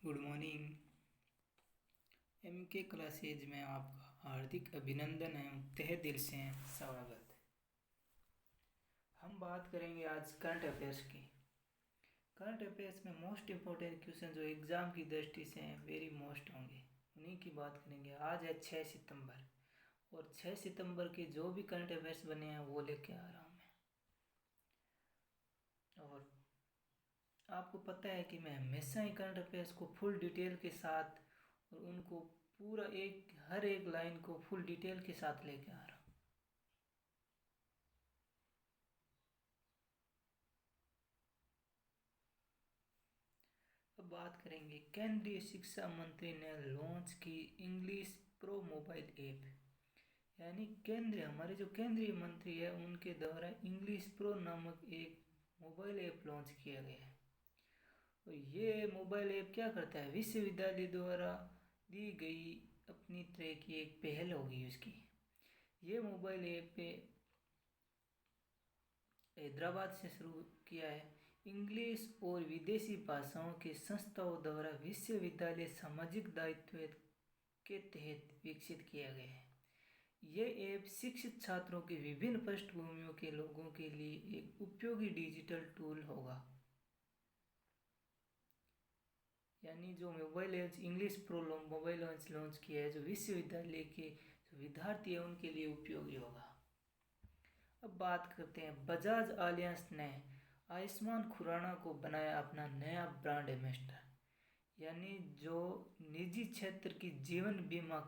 Good morning. MK classes में आपका हार्दिक अभिनंदन है, तहे दिल से स्वागत। हम बात करेंगे आज करंट अफेयर्स की। करंट अफेयर्स में मोस्ट इम्पोर्टेंट क्वेश्चन जो एग्ज़ाम की दृष्टि से वेरी मोस्ट होंगे, उन्हीं की बात करेंगे। आज है 6 सितंबर और 6 सितंबर के जो भी करंट अफेयर्स बने हैं वो लेके आ रहा हूँ मैं। और आपको पता है कि मैं हमेशा ही करंट अफेयर्स को फुल डिटेल के साथ और उनको पूरा हर एक लाइन को फुल डिटेल के साथ लेके आ रहा हूँ। अब बात करेंगे, केंद्रीय शिक्षा मंत्री ने लॉन्च की इंग्लिश प्रो मोबाइल ऐप। यानी हमारे जो केंद्रीय मंत्री है उनके द्वारा इंग्लिश प्रो नामक एक मोबाइल ऐप लॉन्च किया गया है। और ये मोबाइल ऐप क्या करता है, विश्वविद्यालय द्वारा दी गई अपनी तरह की एक पहल होगी उसकी। ये मोबाइल ऐप हैदराबाद से शुरू किया है। इंग्लिश और विदेशी भाषाओं के संस्थाओं द्वारा विश्वविद्यालय सामाजिक दायित्व के तहत विकसित किया गया है। ये ऐप शिक्षित छात्रों के विभिन्न पृष्ठभूमियों के लोगों के लिए एक उपयोगी डिजिटल टूल होगा। यानी जो mobile app English pro mobile launch किया है, जो विश्वविद्यालय के जो विद्यार्थी है उनके लिए उपयोगी होगा। अब बात करते हैं, बजाज आलियांज ने आयुष्मान खुराना को बनाया अपना नया ब्रांड एम्बेसडर। यानी जो निजी क्षेत्र की जीवन बीमा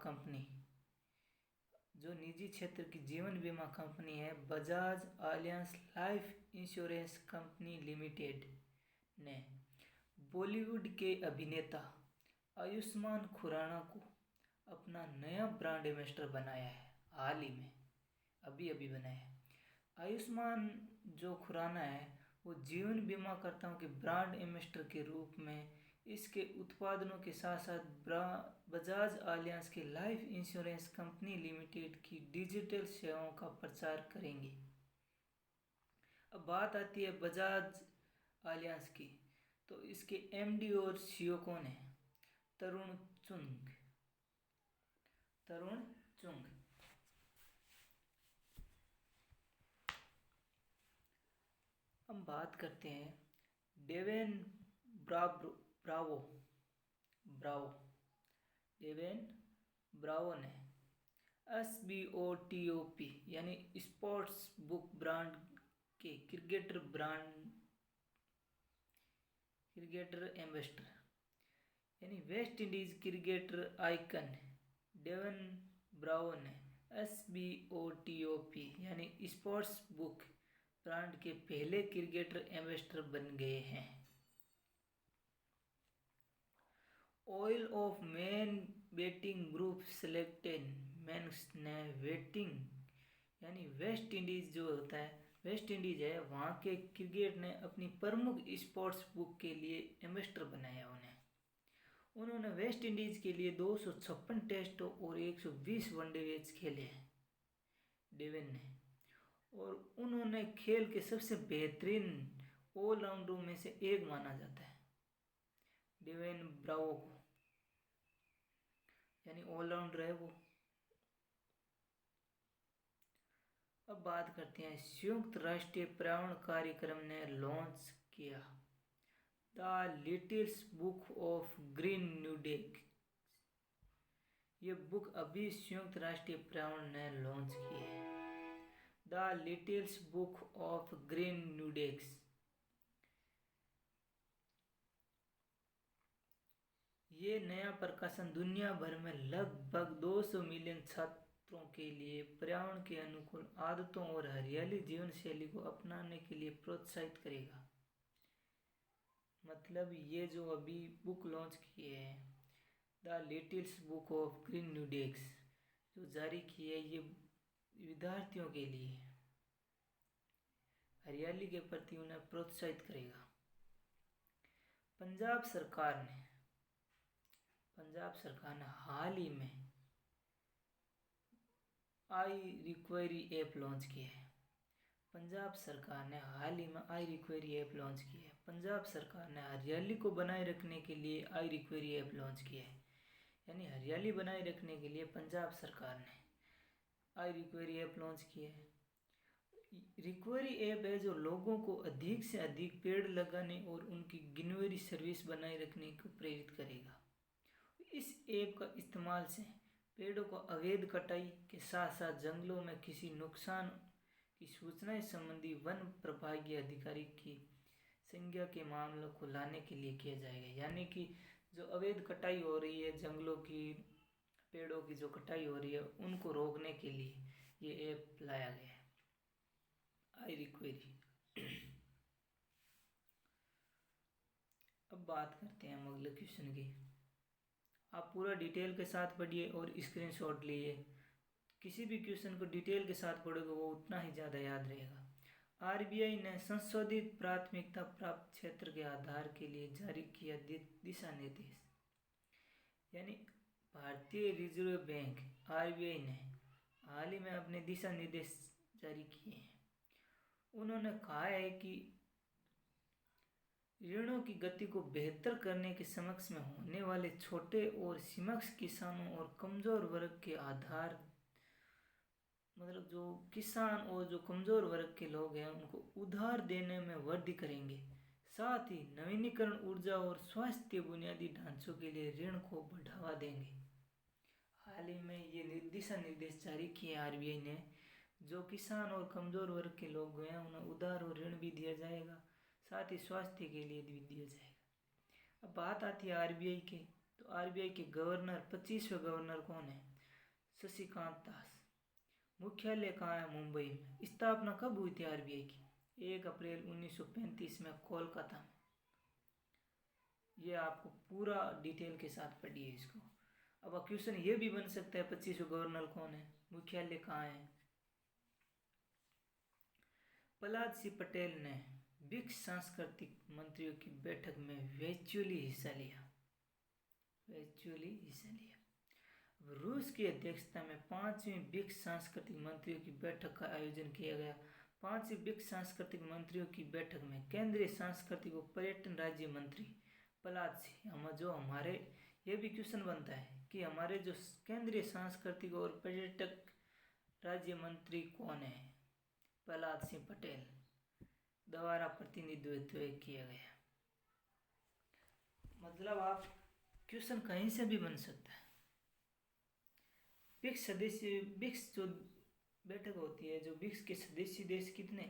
कंपनी है Bajaj Allianz life insurance company limited ने बॉलीवुड के अभिनेता आयुष्मान खुराना को अपना नया ब्रांड एम्बेसडर बनाया है। हाल ही में अभी बनाया है। आयुष्मान जो खुराना है वो जीवन बीमा कर्ताओं के ब्रांड एम्बेसडर के रूप में इसके उत्पादनों के साथ साथ बजाज आलियांज के लाइफ इंश्योरेंस कंपनी लिमिटेड की डिजिटल सेवाओं का प्रचार करेंगे। अब बात आती है बजाज आलियांज की, तो इसके MD और CEO कौन है? तरुण चुंग। हम बात करते हैं डेवेन ब्रावो ने SBOTOP यानी स्पोर्ट्स बुक ब्रांड के क्रिकेटर एम्बेसडर यानी West Indies cricketer icon Dwayne Bravo ने SBOTOP यानी स्पोर्ट्स बुक ब्रांड के पहले क्रिकेटर एम्बेसडर बन गए हैं। Isle of Man betting group selected मेंस ने बैटिंग यानी वेस्ट इंडीज जो होता है, वेस्ट इंडीज है, वहाँ के क्रिकेट ने अपनी प्रमुख स्पोर्ट्स बुक के लिए एम्बेसडर बनाया उन्होंने वेस्ट इंडीज के लिए 256 टेस्ट और 120 वनडे मैच खेले हैं डेवन ने, और उन्होंने खेल के सबसे बेहतरीन ऑलराउंडरों में से एक माना जाता है डेवन ब्रावो को, यानी ऑलराउंडर है वो। अब बात करते हैं, संयुक्त राष्ट्रीय पर्यावरण कार्यक्रम ने लॉन्च किया the littles book of green new deck. ये बुक अभी संयुक्त राष्ट्रीय पर्यावरण ने लॉन्च की है, the littles book of green new decks. ये नया प्रकाशन दुनिया भर में लगभग 200 मिलियन छात्रों के लिए पर्यावरण के अनुकूल आदतों और हरियाली जीवन शैली को अपनाने के लिए प्रोत्साहित करेगा। मतलब ये जो अभी बुक लॉन्च की है the littles book of green new decks जो जारी की है, ये विद्यार्थियों के लिए हरियाली के प्रति उन्हें प्रोत्साहित करेगा। पंजाब सरकार ने हाल ही में आई रिक्वायरी ऐप लॉन्च किया है। पंजाब सरकार ने हाल ही में आई रिक्वायरी ऐप लॉन्च की है। पंजाब सरकार ने हरियाली को बनाए रखने के लिए आई रिकवरी ऐप लॉन्च किया है। यानी हरियाली बनाए रखने के लिए पंजाब सरकार ने आई रिकवरी ऐप लॉन्च किया है। रिकवरी ऐप है जो लोगों को अधिक से अधिक पेड़ लगाने और उनकी गिनवरी सर्विस बनाए रखने को प्रेरित करेगा। इस ऐप का इस्तेमाल से पेड़ों को अवैध कटाई के साथ साथ जंगलों में किसी नुकसान की सूचनाएं संबंधी वन प्रभागीय अधिकारी की संज्ञा के मामलों को लाने के लिए किया जाएगा। यानी कि जो अवैध कटाई हो रही है, जंगलों की, पेड़ों की जो कटाई हो रही है, उनको रोकने के लिए ये ऐप लाया गया है, आई रिक्वेरी। अब बात करते हैं हम अगले क्वेश्चन की। आप पूरा डिटेल के साथ पढ़िए और स्क्रीनशॉट लिए। किसी भी क्वेश्चन को डिटेल के साथ पढ़ोगे वो उतना ही ज़्यादा याद रहेगा। आरबीआई ने संशोधित प्राथमिकता प्राप्त क्षेत्र के आधार के लिए जारी किया दिशा निर्देश। यानी भारतीय रिजर्व बैंक आरबीआई ने हाल ही में अपने दिशा निर्देश जारी किए हैं। उन्होंने कहा है कि ऋणों की गति को बेहतर करने के समक्ष में होने वाले छोटे और सीमांत किसानों और कमजोर वर्ग के आधार, मतलब जो किसान और जो कमजोर वर्ग के लोग हैं उनको उधार देने में वृद्धि करेंगे। साथ ही नवीनीकरण ऊर्जा और स्वास्थ्य बुनियादी ढांचों के लिए ऋण को बढ़ावा देंगे। हाल ही में ये दिशा निर्देश जारी किए आरबीआई ने। जो किसान और कमजोर वर्ग के लोग हैं उन्हें उधार और ऋण भी दिया जाएगा, साथ ही स्वास्थ्य के लिए भी दिया जाएगा। अब बात आती है आरबीआई के, तो आरबीआई के गवर्नर 25वें गवर्नर कौन है? शशिकांत दास। मुख्यालय कहाँ है? मुंबई में। स्थापना कब हुई थी आरबीआई की? 1 अप्रैल 1935 में कोलकाता में। ये आपको पूरा डिटेल के साथ पढ़िए इसको। अब क्वेश्चन ये भी बन सकता है 25वें गवर्नर कौन है, मुख्यालय कहाँ है? प्रहलाद सिंह पटेल ने ब्रिक्स सांस्कृतिक मंत्रियों की बैठक में वर्चुअली हिस्सा लिया। रूस की अध्यक्षता में 5वीं ब्रिक्स सांस्कृतिक मंत्रियों की बैठक का आयोजन किया गया। 5वीं ब्रिक्स सांस्कृतिक मंत्रियों की बैठक में केंद्रीय सांस्कृतिक और पर्यटन राज्य मंत्री प्रहलाद सिंह, जो हमारे ये भी क्वेश्चन बनता है कि हमारे जो केंद्रीय सांस्कृतिक और पर्यटक राज्य मंत्री कौन है? प्रहलाद सिंह पटेल द्वारा प्रतिनिधित्व किया गया। मतलब आप क्वेश्चन कहीं से भी बन सकता है। ब्रिक्स सदस्य, ब्रिक्स जो बैठक होती है, जो ब्रिक्स के सदस्य देश कितने?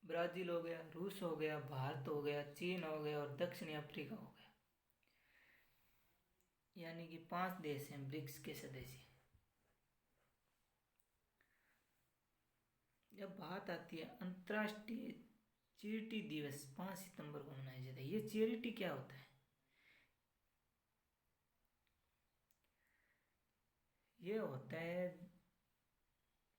ब्राजील हो गया, रूस हो गया, भारत हो गया, चीन हो गया और दक्षिणी अफ्रीका हो गया। यानी कि 5 देश हैं ब्रिक्स के सदस्य। जब बात आती है अंतर्राष्ट्रीय चैरिटी दिवस 5 सितंबर को मनाया जाता है। ये चैरिटी क्या होता है? ये होता है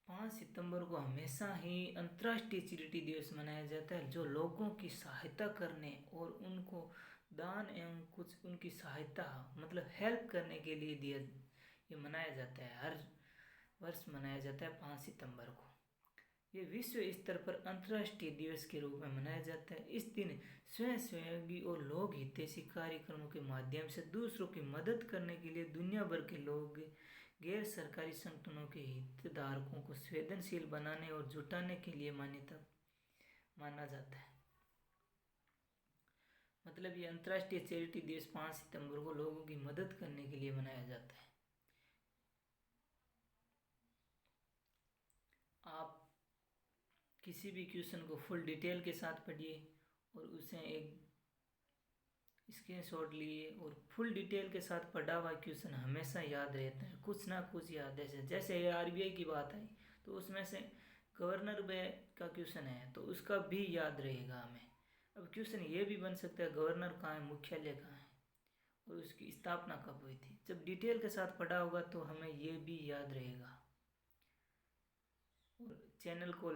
5 सितंबर को हमेशा ही अंतर्राष्ट्रीय चैरिटी दिवस मनाया जाता है, जो लोगों की सहायता करने और उनको दान एवं कुछ उनकी सहायता, मतलब हेल्प करने के लिए दिया, ये मनाया जाता है। हर वर्ष मनाया जाता है 5 सितंबर को। ये विश्व स्तर पर अंतर्राष्ट्रीय दिवस के रूप में मनाया जाता है। इस दिन स्वयंसेवी और लोक हितैषी कार्यक्रमों के माध्यम से दूसरों की मदद करने के लिए दुनिया भर के लोग गैर सरकारी संगठनों के हितधारकों को संवेदनशील बनाने और जुटाने के लिए माना जाता है। मतलब ये अंतर्राष्ट्रीय चैरिटी दिवस 5 सितंबर को लोगों की मदद करने के लिए मनाया जाता है। आप किसी भी क्वेश्चन को फुल डिटेल के साथ पढ़िए और उसे एक स्क्रीनशॉट लिए, और फुल डिटेल के साथ पढ़ा हुआ क्वेश्चन हमेशा याद रहता है, कुछ ना कुछ याद है। जैसे ये आरबीआई की बात आई तो उसमें से गवर्नर का क्वेश्चन है तो उसका भी याद रहेगा हमें। अब क्वेश्चन ये भी बन सकता है गवर्नर कहाँ है, मुख्यालय कहाँ है और उसकी स्थापना कब हुई थी। जब डिटेल के साथ पढ़ा होगा तो हमें ये भी याद रहेगा। और चैनल को